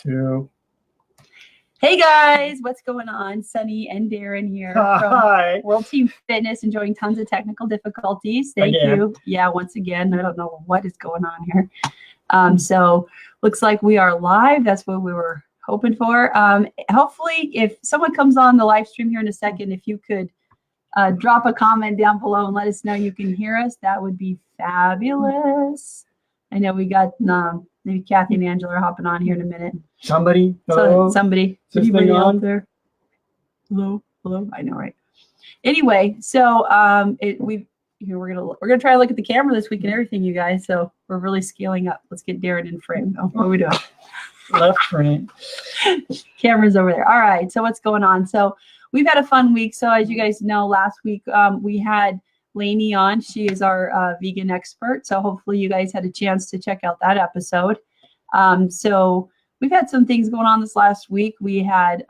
2. Hey guys, what's going on? Sunny and Darren here Hi. from World Team Fitness, enjoying tons of technical difficulties. Thank you. Yeah, once again, I don't know what is going on here. So looks like we are live. That's what we were hoping for. Hopefully, if someone comes on the live stream here in a second, if you could drop a comment down below and let us know you can hear us, that would be fabulous. I know we got maybe Kathy and Angela are hopping on here in a minute. Somebody? Hello? Somebody. Is this thing on? Out there? Hello? Hello? I know, right? Anyway, so we're gonna try to look at the camera this week and everything, you guys. So we're really scaling up. Let's get Darren in frame. Oh, what are we doing? Left frame. Camera's over there. All right. So what's going on? So we've had a fun week. So as you guys know, last week we had Lainey on. She is our vegan expert. So hopefully you guys had a chance to check out that episode. So we've had some things going on this last week. We had,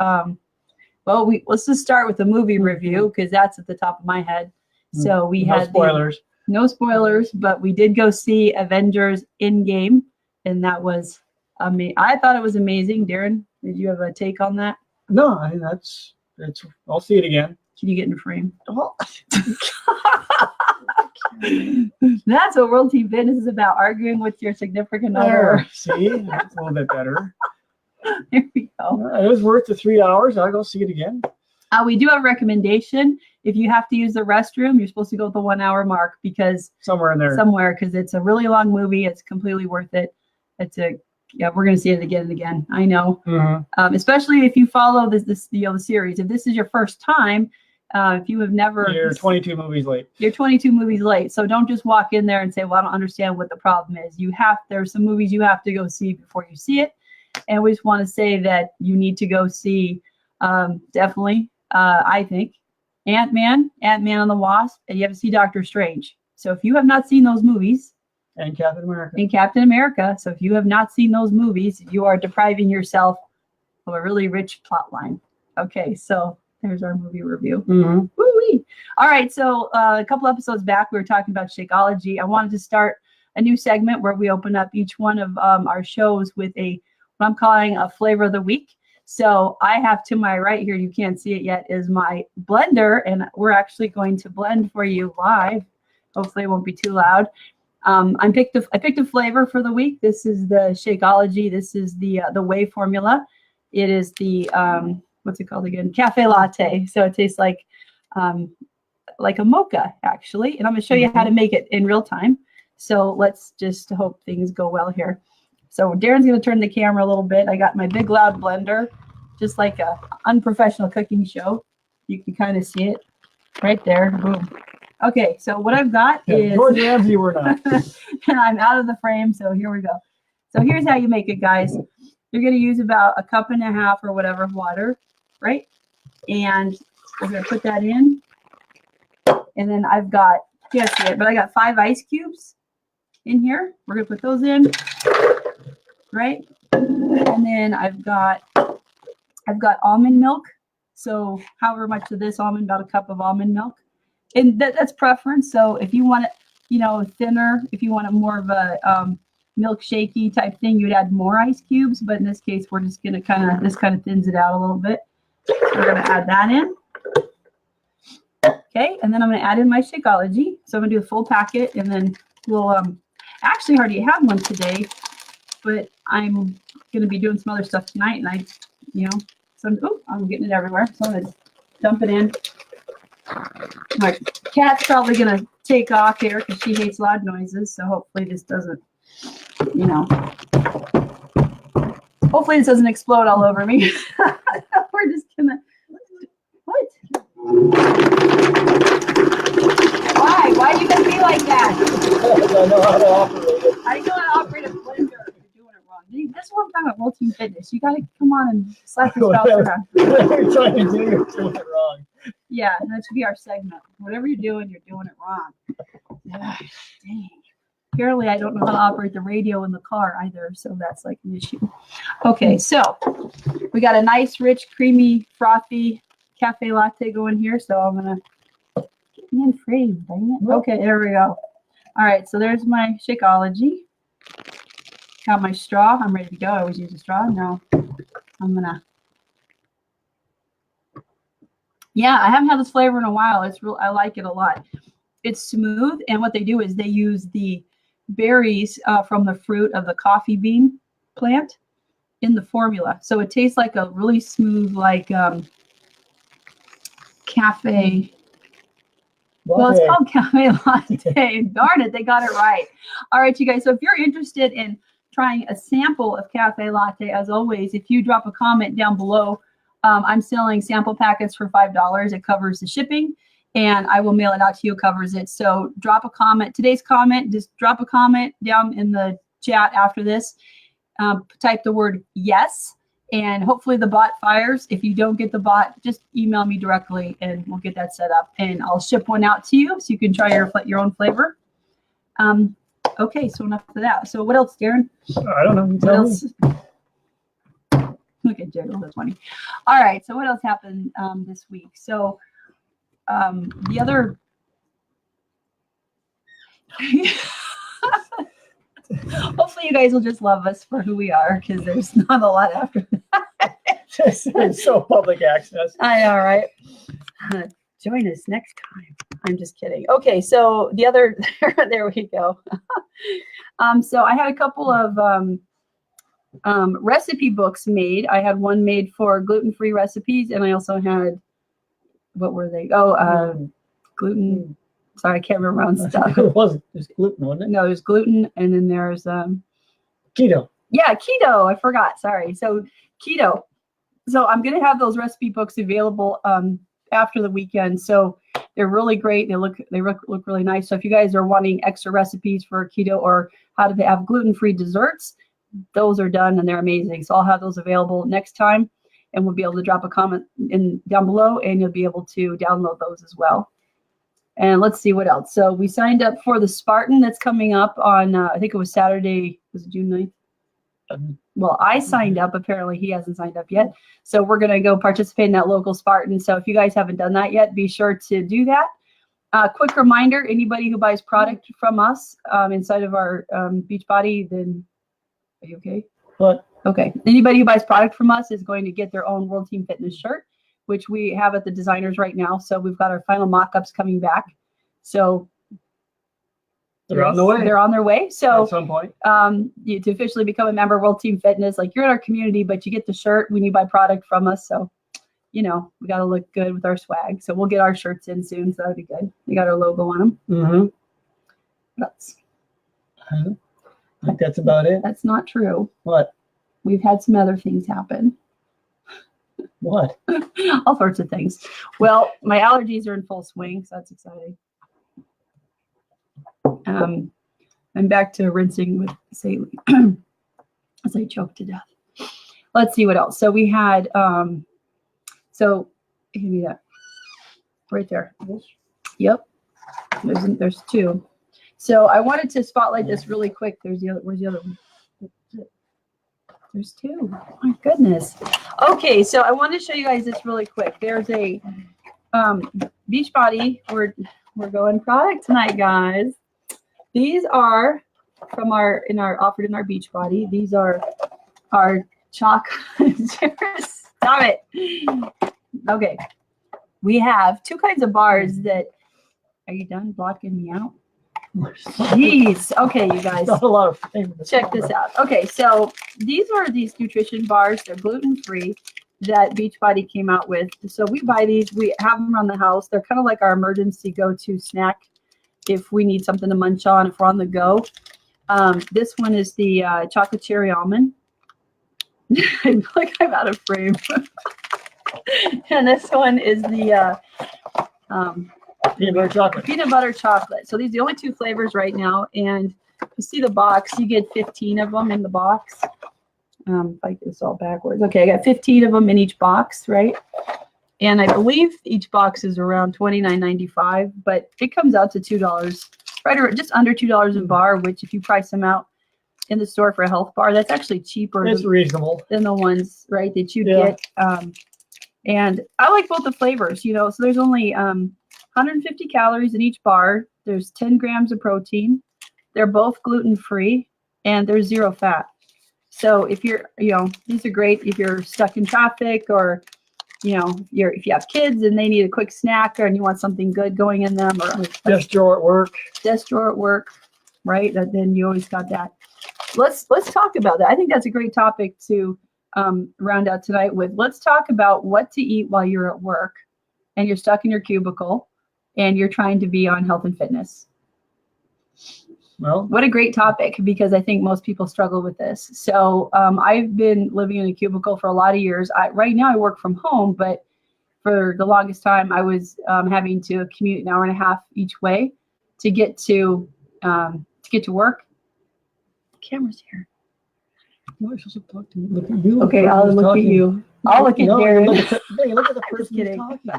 let's just start with the movie review because that's at the top of my head. So we had spoilers. No spoilers, but we did go see Avengers End Game, and that was amazing. I thought it was amazing. Darren, did you have a take on that? No, I mean, I'll see it again. Can you get in frame? Oh. That's what World Team Fitness is about, arguing with your significant other. See, that's a little bit better. There we go. It was worth the 3 hours. I'll go see it again. We do have a recommendation. If you have to use the restroom, you're supposed to go at the 1 hour mark because somewhere in there. Because it's a really long movie. It's completely worth it. We're going to see it again and again. I know. Mm-hmm. Especially if you follow the series. If this is your first time, if you have never, you're 22 movies late. You're 22 movies late. So don't just walk in there and say, well, I don't understand what the problem is. There's some movies you have to go see before you see it. And we just want to say that you need to go see, definitely, I think, Ant-Man and the Wasp, and you have to see Doctor Strange. So if you have not seen those movies, and Captain America. So if you have not seen those movies, you are depriving yourself of a really rich plot line. Okay, so there's our movie review. Mm-hmm. Woo-wee. All right, so a couple episodes back, we were talking about Shakeology. I wanted to start a new segment where we open up each one of our shows with what I'm calling a flavor of the week. So I have to my right here, you can't see it yet, is my blender, and we're actually going to blend for you live. Hopefully it won't be too loud. I picked a flavor for the week. This is the Shakeology. This is the whey formula. It is the what's it called again? Cafe latte. So it tastes like a mocha actually. And I'm going to show you how to make it in real time. So let's just hope things go well here. So Darren's going to turn the camera a little bit. I got my big loud blender, just like a unprofessional cooking show. You can kind of see it right there. Boom. Okay, so what I've got is George Ramsay, we're not. and I'm out of the frame, so here we go. So here's how you make it, guys. You're going to use about 1.5 cups or whatever of water, right? And we're going to put that in. And then I've got, you can't see it, but I got 5 ice cubes in here. We're going to put those in, right? And then I've got almond milk. So however much of this almond, about 1 cup of almond milk. And that's preference. So if you want it, thinner, if you want it more of a milkshakey type thing, you'd add more ice cubes. But in this case, we're just going to this kind of thins it out a little bit. So we're going to add that in. Okay, and then I'm going to add in my Shakeology. So I'm going to do the full packet, and then we'll actually already have one today, but I'm going to be doing some other stuff tonight, and I'm getting it everywhere. So I'm going to dump it in. My cat's probably going to take off here because she hates loud noises. So hopefully this doesn't, hopefully this doesn't explode all over me. We're just going to, what? Why do you guys be like that? I know how to operate it. I know how to operate a blender. You're doing it wrong. This is what I'm talking about, World Team Fitness. You got to come on and slap your spouse around. Whatever you're trying to do, you're doing it wrong. Yeah, that should be our segment. Whatever you're doing it wrong. Ugh, dang. Apparently, I don't know how to operate the radio in the car either, so that's like an issue. Okay, so we got a nice, rich, creamy, frothy cafe latte going here. So I'm gonna get me in frame, dang it. Okay, there we go. All right, so there's my Shakeology. got my straw. I'm ready to go. I always use a straw. Now I'm gonna. Yeah, I haven't had this flavor in a while. It's real. I like it a lot. It's smooth, and what they do is they use the berries from the fruit of the coffee bean plant in the formula, so it tastes like a really smooth, like cafe. Well, it's called cafe latte. Darn it, they got it right. All right, you guys. So if you're interested in trying a sample of cafe latte, as always, if you drop a comment down below, I'm selling sample packets for $5. It covers the shipping, and I will mail it out to you. It covers it. So drop a comment. Today's comment, just drop a comment down in the chat after this. Type the word yes, and hopefully the bot fires. If you don't get the bot, just email me directly, and we'll get that set up, and I'll ship one out to you so you can try your own flavor. Okay, so enough of that. So what else, Darren? I don't know. You What tell else? me. Look at Jiggle, that's funny. All right, so what else happened this week? So the other hopefully you guys will just love us for who we are, because there's not a lot after that. It's so public access. I know, right? Join us next time. I'm just kidding. Okay, so the other there we go. So I had a couple of recipe books made. I had one made for gluten-free recipes, and I also had, what were they? Oh, gluten. Sorry, I can't remember my own stuff. It wasn't. There's gluten, wasn't it? No, there's gluten, and then there's Keto. yeah, keto. I forgot. Sorry. So keto. So I'm gonna have those recipe books available after the weekend. So they're really great. They look really nice. So if you guys are wanting extra recipes for keto or how to have gluten-free desserts, those are done and they're amazing. So I'll have those available next time, and we'll be able to drop a comment down below, and you'll be able to download those as well. And let's see what else. So we signed up for the Spartan that's coming up on, I think it was Saturday, was it June 9th? Well, I signed up. Apparently he hasn't signed up yet. So we're going to go participate in that local Spartan. So if you guys haven't done that yet, be sure to do that. Quick reminder, anybody who buys product from us inside of our Beachbody, then are you okay? What? Okay. Anybody who buys product from us is going to get their own World Team Fitness shirt, which we have at the designers right now. So we've got our final mock-ups coming back. So They're on the way. They're on their way. So at some point, to officially become a member of World Team Fitness, like you're in our community, but you get the shirt when you buy product from us. So, you know, we got to look good with our swag. So we'll get our shirts in soon. So that'll be good. We got our logo on them. mm-hmm. That's, I think that's about it. that's not true. What? We've had some other things happen. What? All sorts of things. Well, my allergies are in full swing, so that's exciting. I'm back to rinsing with saline as I choke to death. Let's see what else. So we had, so give me that right there. Yep. There's two. So I wanted to spotlight this really quick. There's the other. Where's the other one? There's two. Oh my goodness. Okay, so I want to show you guys this really quick. There's a Beachbody. We're going product tonight, guys. These are from offered in our Beachbody. These are our chocolate. Stop it. Okay. We have two kinds of bars that. Are you done blocking me out? Jeez. Okay, you guys. Not a lot of flavor. Check this out. Okay, so these are these nutrition bars. They're gluten-free that Beachbody came out with. So we buy these. We have them around the house. They're kind of like our emergency go-to snack if we need something to munch on, if we're on the go. This one is the chocolate cherry almond. I feel like I'm out of frame. And this one is the peanut butter chocolate. Peanut butter chocolate. So these are the only two flavors right now. And you see the box, you get 15 of them in the box. If I get this all backwards. Okay, I got 15 of them in each box, right? And I believe each box is around $29.95, but it comes out to $2, right, or just under $2 a bar, which if you price them out in the store for a health bar, that's actually cheaper. It's reasonable than the ones, right, that you get. And I like both the flavors, you know, so there's only 150 calories in each bar. There's 10 grams of protein. They're both gluten-free, and there's 0 fat. So if you're, these are great if you're stuck in traffic, or, if you have kids and they need a quick snack, and you want something good going in them, or Desk drawer at work. desk drawer at work, right? Then you always got that. Let's talk about that. I think that's a great topic to round out tonight with. Let's talk about what to eat while you're at work and you're stuck in your cubicle and you're trying to be on health and fitness. Well, what a great topic, because I think most people struggle with this. So I've been living in a cubicle for a lot of years. Right now I work from home, but for the longest time I was having to commute an hour and a half each way to get to work. The camera's here. no, I'm supposed to talk to you. Look at you. Okay, I'll look at you. I'll look at No, Darren. look at the I'm just person who's kidding. talking.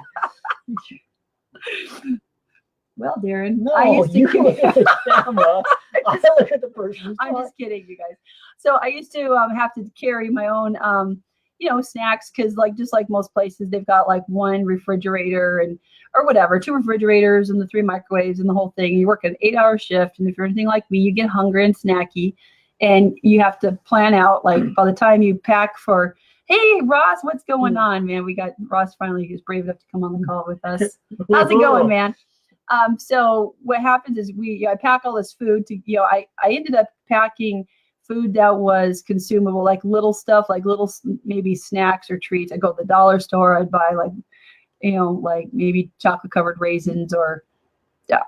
Well, Darren, No, I used to you look at the camera. I look at the person who's I'm talking. just kidding, you guys. So I used to have to carry my own, snacks, because just like most places, they've got like one refrigerator or whatever, 2 refrigerators and the 3 microwaves and the whole thing. You work an 8-hour shift, and if you're anything like me, you get hungry and snacky, and you have to plan out, like, by the time you pack for, hey, Ross, what's going on, man? We got Ross finally, who's brave enough to come on the call with us. How's it going, man? So what happens is I pack all this food to, I ended up packing food that was consumable, like little stuff, like little maybe snacks or treats. I go to the dollar store, I'd buy like maybe chocolate covered raisins, or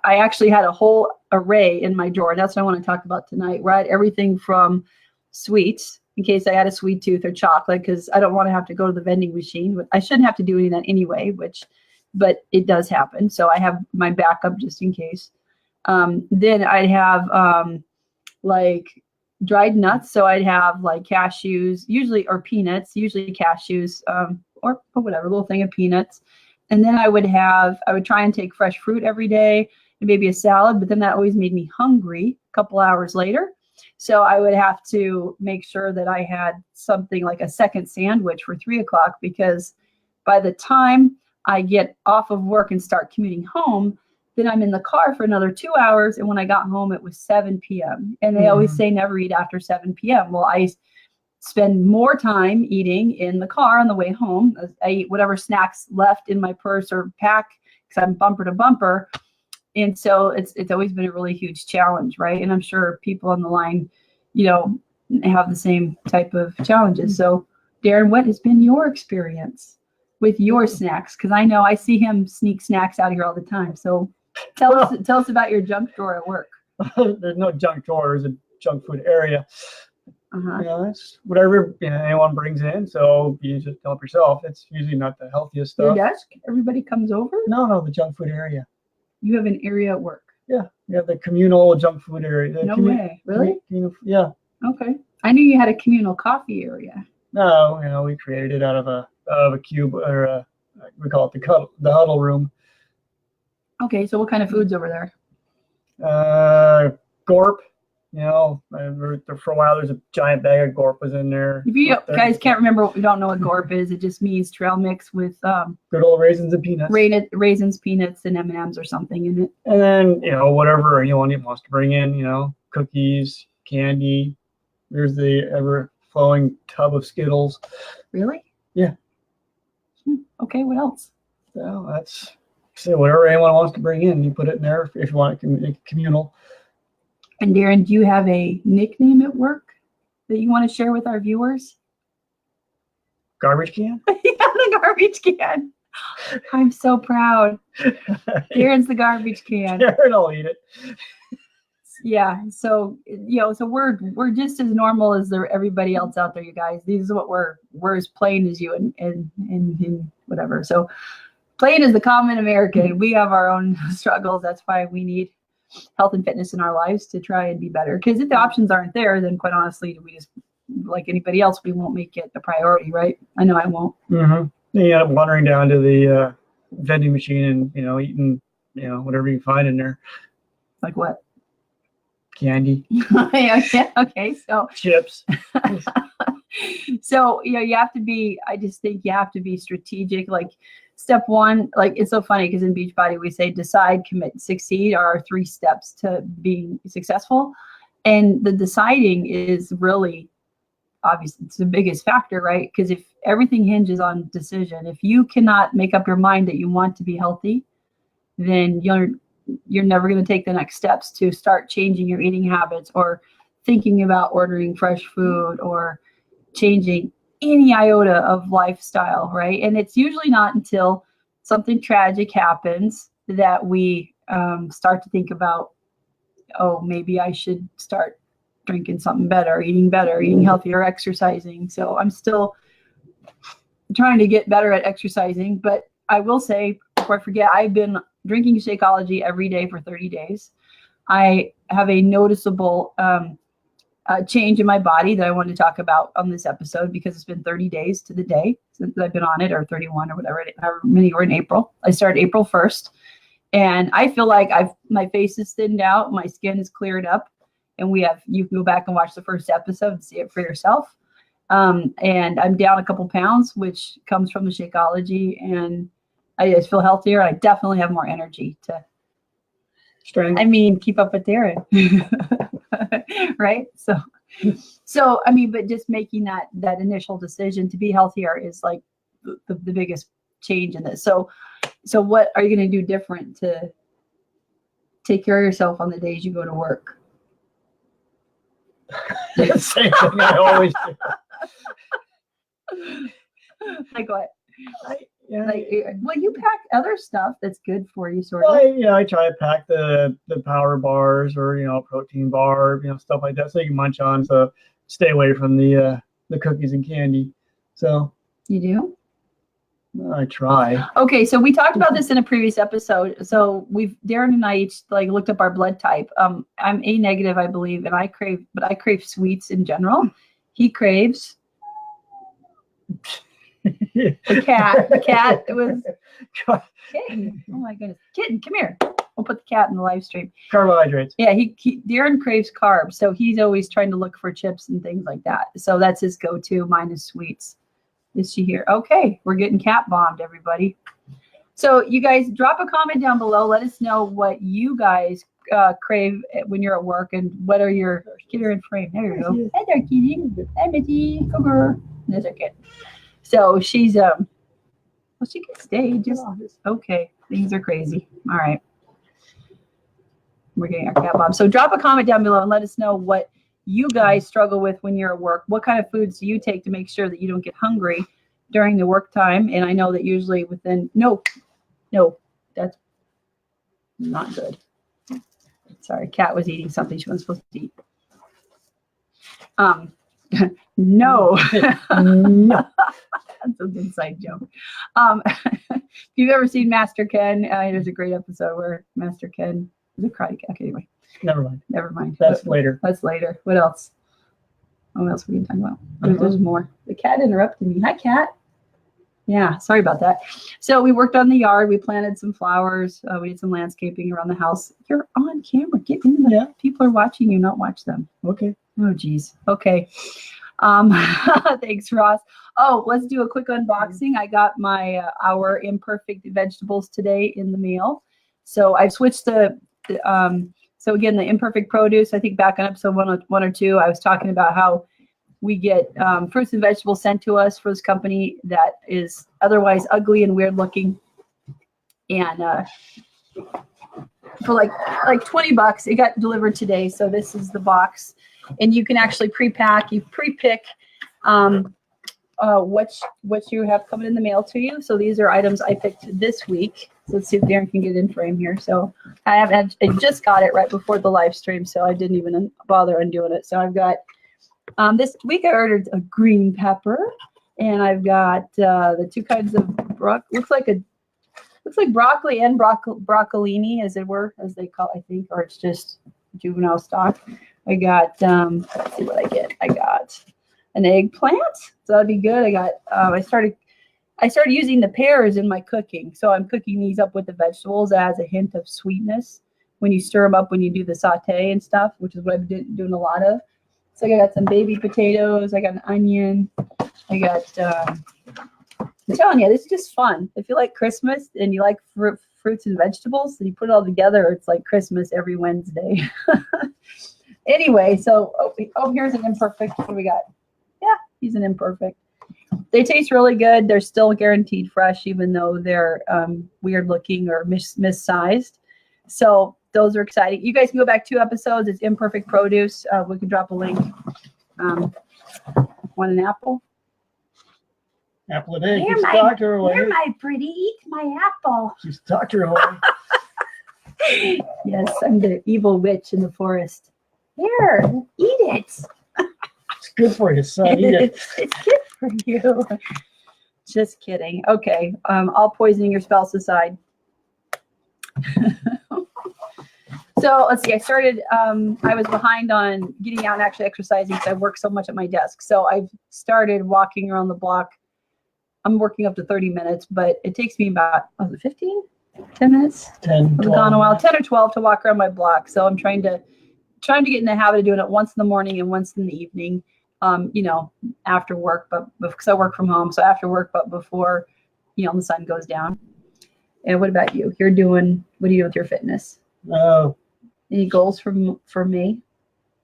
I actually had a whole array in my drawer. That's what I want to talk about tonight, right? Everything from sweets, in case I had a sweet tooth, or chocolate, because I don't want to have to go to the vending machine. But I shouldn't have to do any of that anyway, but it does happen. So I have my backup just in case. Then I'd have like dried nuts. So I'd have like cashews, usually, or peanuts, usually cashews, or whatever, little thing of peanuts. And then I would try and take fresh fruit every day, and maybe a salad, but then that always made me hungry a couple hours later. So I would have to make sure that I had something like a second sandwich for 3 o'clock, because by the time I get off of work and start commuting home, then I'm in the car for another 2 hours. And when I got home, it was 7 p.m. And they always say never eat after 7 p.m. Well, I spend more time eating in the car on the way home. I eat whatever snacks left in my purse or pack, because I'm bumper to bumper. And so it's always been a really huge challenge, right? And I'm sure people on the line, have the same type of challenges. So Darren, what has been your experience with your snacks? Because I know I see him sneak snacks out here all the time. So tell us about your junk drawer at work. There's no junk drawer. There's a junk food area. Uh-huh. It's whatever anyone brings in. So you just help yourself. It's usually not the healthiest stuff. Your desk? Everybody comes over? No, the junk food area. You have an area at work? Yeah, the communal junk food area. No way. Really? Yeah. Okay. I knew you had a communal coffee area. No, we created it out of a cube, or we call it the huddle room. Okay, so what kind of food's over there? Gorp. For a while there's a giant bag of Gorp was in there. If you guys can't remember, you don't know what Gorp is, it just means trail mix with good old raisins and peanuts. Raisins, peanuts, and M&Ms or something in it. And then whatever anyone wants to bring in, cookies, candy. There's the ever-flowing tub of Skittles. Really? Yeah. Okay, what else? Well, that's whatever anyone wants to bring in, you put it in there if you want to make it communal. And Darren, do you have a nickname at work that you want to share with our viewers? Garbage can? Yeah, the garbage can. I'm so proud. Darren's the garbage can. Darren will eat it. Yeah, so so we're just as normal as everybody else out there, you guys. This is what we're as plain as you and whatever. So plain as the common American. We have our own struggles. That's why we need health and fitness in our lives to try and be better. Because if the options aren't there, then quite honestly, we just, like anybody else, we won't make it a priority, right? I know I won't. Mm-hmm. You end up wandering down to the vending machine and eating whatever you can find in there. Like what? Candy. Okay, so chips. So you have to be. I just think you have to be strategic. Like step one, like it's so funny because in Beachbody we say decide, commit, succeed are our 3 steps to being successful, and the deciding is really obviously it's the biggest factor, right? Because if everything hinges on decision, if you cannot make up your mind that you want to be healthy, then you're never going to take the next steps to start changing your eating habits or thinking about ordering fresh food or changing any iota of lifestyle, right? And it's usually not until something tragic happens that we start to think about, oh, maybe I should start drinking something better, eating healthier, exercising. So I'm still trying to get better at exercising, but I will say, before I forget, I've been drinking Shakeology every day for 30 days. I have a noticeable change in my body that I wanted to talk about on this episode because it's been 30 days to the day since I've been on it, or 31 or whatever, however many were in April. I started April 1st, and I feel like my face is thinned out, my skin is cleared up, and you can go back and watch the first episode and see it for yourself. And I'm down a couple pounds, which comes from the Shakeology, and I just feel healthier. I definitely have more energy to keep up with Darren. Right? So I mean, but just making that initial decision to be healthier is like the biggest change in this. So what are you going to do different to take care of yourself on the days you go to work? The same thing I always do. Like what? Well, you pack other stuff that's good for you, sort of. Well, I try to pack the power bars or protein bar, stuff like that, so you can munch on. So stay away from the cookies and candy. So you do? I try. Okay, so we talked about this in a previous episode. So Darren and I each looked up our blood type. I'm A negative, I believe, and I crave sweets in general. He craves the cat. The cat was kitten. Oh my goodness, kitten, come here. We'll put the cat in the live stream. Carbohydrates. Yeah, Darren craves carbs, so he's always trying to look for chips and things like that. So that's his go-to. Mine is sweets. Is she here? Okay, we're getting cat bombed, everybody. So you guys drop a comment down below. Let us know what you guys crave when you're at work, and what are your, get her in frame. There you go. Hi there, kitty. Hi, Mitty. Come here. There's our kid. So she's well, she can stay. Just okay. Things are crazy. All right. We're getting our cat bomb. So drop a comment down below and let us know what you guys struggle with when you're at work. What kind of foods do you take to make sure that you don't get hungry during the work time? And I know that usually within no, that's not good. Sorry, Kat was eating something she wasn't supposed to eat. No. No. That's an inside joke. If you've ever seen Master Ken, there's a great episode where Master Ken is a karate cat. Okay, anyway. Never mind. That's later. What else? What else were we talking about? There's more. The cat interrupted me. Hi, cat. Yeah, sorry about that. So we worked on the yard. We planted some flowers. We did some landscaping around the house. You're on camera. Get in there. Yeah. People are watching you, not watch them. Okay. Oh, geez. Okay. Thanks, Ross. Oh, let's do a quick unboxing. I got our Imperfect vegetables today in the mail. So I've switched so again, the Imperfect Produce, I think back on episode one or two, I was talking about how we get fruits and vegetables sent to us for this company that is otherwise ugly and weird looking. And for like $20, it got delivered today. So this is the box. And you can actually pre-pack, you pre-pick what you have coming in the mail to you. So these are items I picked this week. So let's see if Darren can get in frame here. So I just got it right before the live stream, so I didn't even bother undoing it. So I've got this week I ordered a green pepper, and I've got the two kinds of looks like broccoli and broccolini, as they call it, I think, or it's just juvenile stock. I got let's see what I get. I got an eggplant, so that'd be good. I got I started using the pears in my cooking. So I'm cooking these up with the vegetables as a hint of sweetness when you stir them up, when you do the saute and stuff, which is what I've been doing a lot of. So I got some baby potatoes. I got an onion. I got, I'm telling you, this is just fun. If you like Christmas and you like fruits and vegetables, and you put it all together, it's like Christmas every Wednesday. Anyway, so, here's an Imperfect. What do we got? Yeah, He's an imperfect. They taste really good. They're still guaranteed fresh, even though they're weird looking or missized. So those are exciting. You guys can go back 2 episodes. It's Imperfect Produce. We can drop a link. Want an apple? Apple a day. Here, Keeps doctor away. Here, my pretty. Eat my apple. Keeps doctor away. Yes, I'm the evil witch in the forest. Here, eat it. It's good for you, son. Eat it. It's good for you. Just kidding. Okay, all poisoning your spouse aside. So let's see. I started. I was behind on getting out and actually exercising because I work so much at my desk. So I've started walking around the block. I'm working up to 30 minutes, but it takes me about 15, 10 minutes. 10, 12. Gone a while, 10 or 12 to walk around my block. So I'm trying to get in the habit of doing it once in the morning and once in the evening. After work, but because I work from home, so after work, but before, the sun goes down. And what about you? What do you do with your fitness? Any goals for me?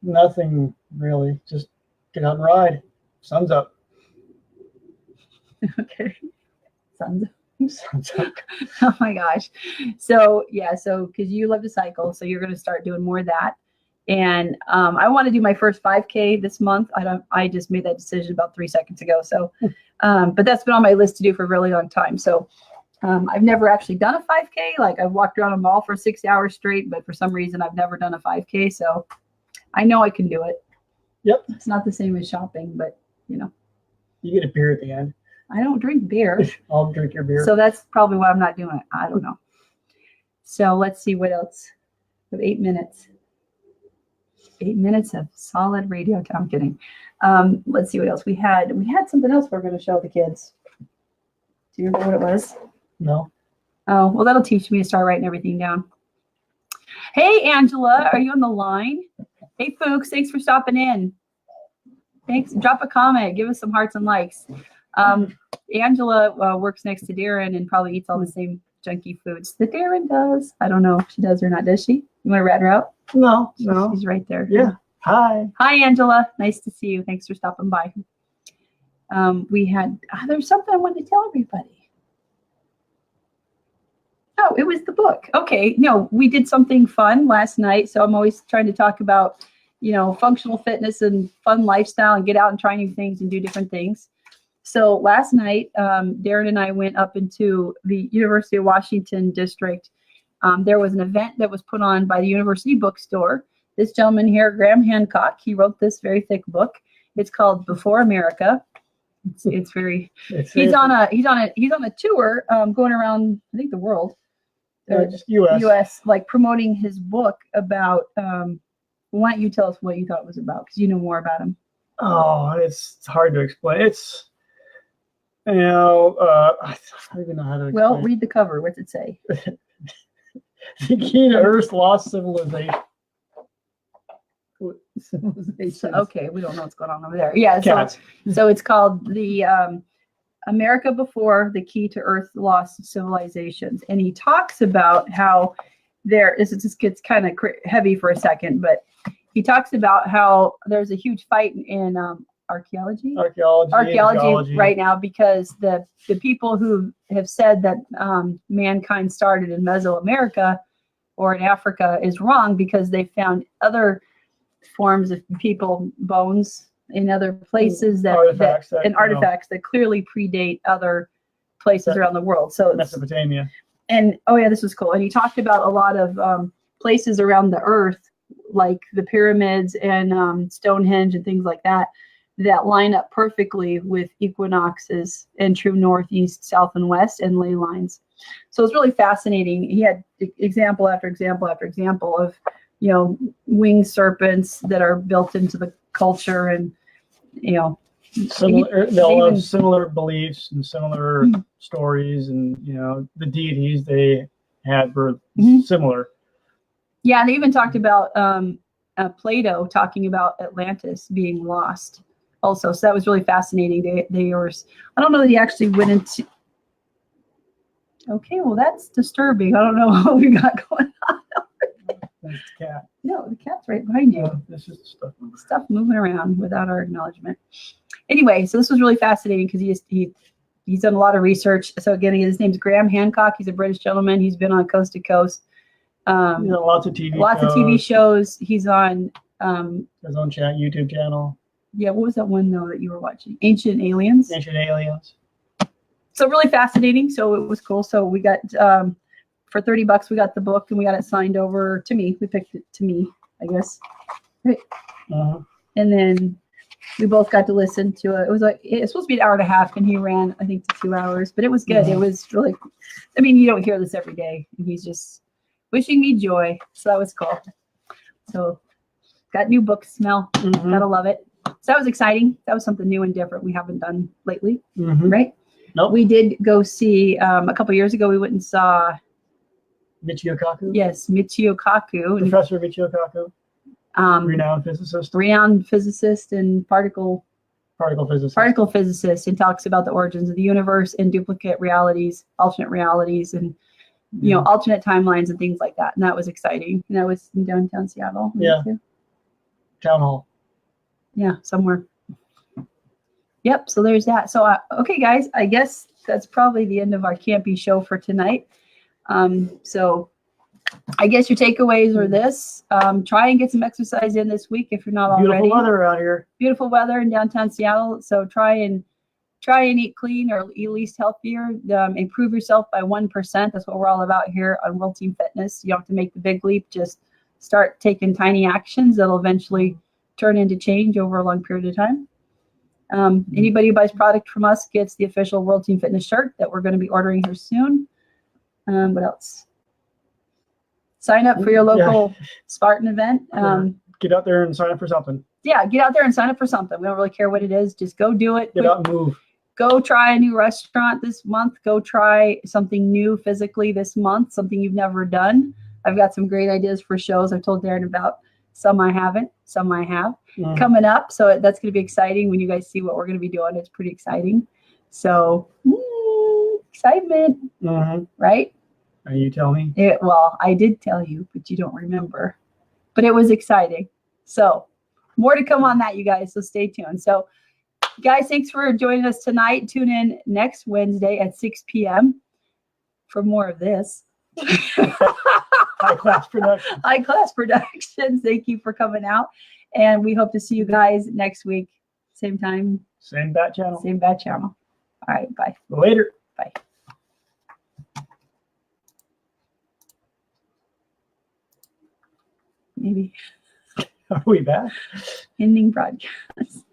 Nothing really. Just get out and ride. Sun's up. Okay. Sun's up. Oh my gosh. So because you love to cycle, so you're going to start doing more of that. And I want to do my first 5K this month. I just made that decision about 3 seconds ago. So, but that's been on my list to do for a really long time. So I've never actually done a 5K. Like I've walked around a mall for 6 hours straight, but for some reason I've never done a 5K. So I know I can do it. Yep. It's not the same as shopping, but You get a beer at the end. I don't drink beer. I'll drink your beer. So that's probably why I'm not doing it. I don't know. So let's see what else. We have 8 minutes. 8 minutes of solid radio time. I'm kidding. Let's see what else we had. We had something else we're going to show the kids. Do you remember what it was? No. Oh, well, that'll teach me to start writing everything down. Hey, Angela, are you on the line? Hey, folks, thanks for stopping in. Thanks. Drop a comment. Give us some hearts and likes. Angela works next to Darren and probably eats all the same junky foods that Darren does. I don't know if she does or not. Does she? You want to rat her out? No. She's right there. Yeah. Hi, Angela. Nice to see you. Thanks for stopping by. There's something I wanted to tell everybody. Oh, it was the book. Okay. No, we did something fun last night. So I'm always trying to talk about, functional fitness and fun lifestyle and get out and try new things and do different things. So last night, Darren and I went up into the University of Washington district. There was an event that was put on by the University Bookstore. This gentleman here, Graham Hancock, he wrote this very thick book. It's called Before America. He's on a tour going around, I think, the world. Just U.S. like promoting his book about. Why don't you tell us what you thought it was about? Because you know more about him. Oh, it's hard to explain. It's I don't even know how to explain. Well, read the cover. What's it say? The key to Earth's lost civilization. Okay, we don't know what's going on over there. Yeah, so it's called the America Before, the Key to Earth's Lost Civilizations. And he talks about how this gets kind of heavy for a second, but he talks about how there's a huge fight in archaeology right now because the people who have said that mankind started in Mesoamerica or in Africa is wrong because they found other forms of people bones in other places artifacts that clearly predate other places around the world. So Mesopotamia. And this was cool. And he talked about a lot of places around the earth, like the pyramids and Stonehenge and things like that line up perfectly with equinoxes and true north, east, south, and west and ley lines. So it's really fascinating. He had example after example after example of, winged serpents that are built into the culture and, they'll have similar beliefs and similar stories, and the deities they had were similar. Yeah, and they even talked about Plato talking about Atlantis being lost also. So that was really fascinating. I don't know that he actually went into. Okay, well that's disturbing. I don't know what we got going on. That's the cat. No, the cat's right behind you. This is stuff moving around without our acknowledgement. anyway, so this was really fascinating because he's done a lot of research. So again, his name's Graham Hancock. He's a British gentleman. He's been on Coast to Coast. Lots of TV shows. He's on his own YouTube channel. Yeah, what was that one though that you were watching? Ancient Aliens. Ancient Aliens. So really fascinating. So it was cool. So we got for $30 we got the book and we got it signed over to me. We picked it to me, I guess. Right. And then we both got to listen to it. It was it's supposed to be an hour and a half, and he ran I think to 2 hours, but it was good. It was really. I mean, you don't hear this every day, and he's just wishing me joy. So that was cool. So got new book smell. Gotta love it. So that was exciting. That was something new and different we haven't done lately, right? Nope. We did go see a couple years ago. We went and saw Michu Kaku. Yes, Michu Kaku. Professor Michu Kaku. Renowned physicist and particle physicist, and talks about the origins of the universe and duplicate realities, alternate realities, and alternate timelines and things like that. And that was exciting. And that was in downtown Seattle. Yeah. Town hall. Yeah, somewhere. Yep. So there's that. So okay, guys, I guess that's probably the end of our campy show for tonight. So I guess your takeaways are this: try and get some exercise in this week if you're not already. Beautiful weather out here. Beautiful weather in downtown Seattle. So try and eat clean or eat at least healthier. Improve yourself by 1%. That's what we're all about here on World Team Fitness. You don't have to make the big leap. Just start taking tiny actions that'll eventually turn into change over a long period of time. Anybody who buys product from us gets the official World Team Fitness shirt that we're going to be ordering here soon. What else? Sign up for your local Spartan event. Get out there and sign up for something. Yeah, get out there and sign up for something. We don't really care what it is. Just go do it. Get out and move. Go try a new restaurant this month. Go try something new physically this month, something you've never done. I've got some great ideas for shows I've told Darren about. Some I haven't, some I have coming up. So that's going to be exciting when you guys see what we're going to be doing. It's pretty exciting. So excitement, right? Are you telling me? Well, I did tell you, but you don't remember. But it was exciting. So more to come on that, you guys. So stay tuned. So guys, thanks for joining us tonight. Tune in next Wednesday at 6 p.m. for more of this. High class production. High class productions. Thank you for coming out. And we hope to see you guys next week. Same time. Same bat channel. Same bat channel. All right. Bye. Later. Bye. Maybe. Are we back? Ending broadcast.